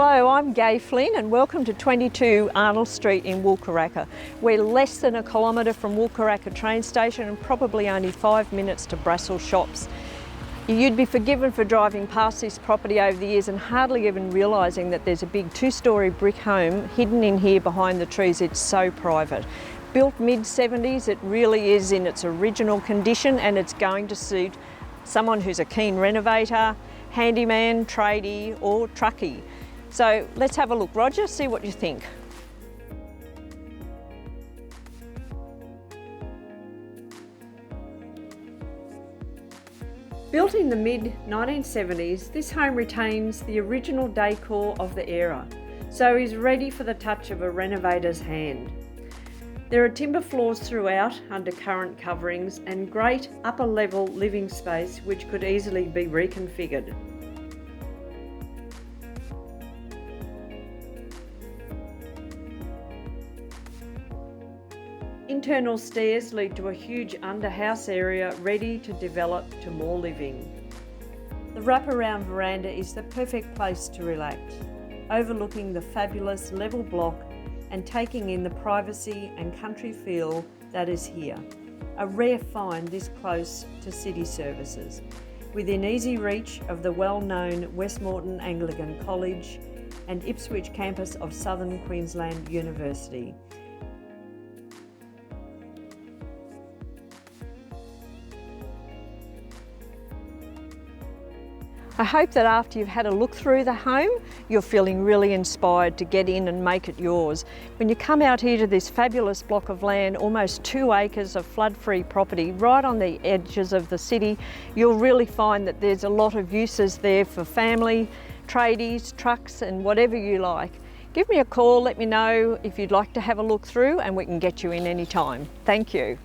Hello, I'm Gay Flynn and welcome to 22 Arnold Street in Wulkuraka. We're less than a kilometre from Wulkuraka train station and probably only 5 minutes to Brassall shops. You'd be forgiven for driving past this property over the years and hardly even realising that there's a big 2-storey brick home hidden in here behind the trees. It's so private. Built mid-70s, it really is in its original condition and it's going to suit someone who's a keen renovator, handyman, tradie or truckie. So let's have a look. Roger, see what you think. Built in the mid-1970s, this home retains the original decor of the era, so is ready for the touch of a renovator's hand. There are timber floors throughout under current coverings and great upper level living space which could easily be reconfigured. Internal stairs lead to a huge under-house area ready to develop to more living. The wraparound veranda is the perfect place to relax, overlooking the fabulous level block and taking in the privacy and country feel that is here. A rare find this close to city services, within easy reach of the well-known Westmoreton Anglican College and Ipswich campus of Southern Queensland University. I hope that after you've had a look through the home, you're feeling really inspired to get in and make it yours. When you come out here to this fabulous block of land, almost 2 acres of flood-free property right on the edges of the city, you'll really find that there's a lot of uses there for family, tradies, trucks and whatever you like. Give me a call, let me know if you'd like to have a look through and we can get you in any time. Thank you.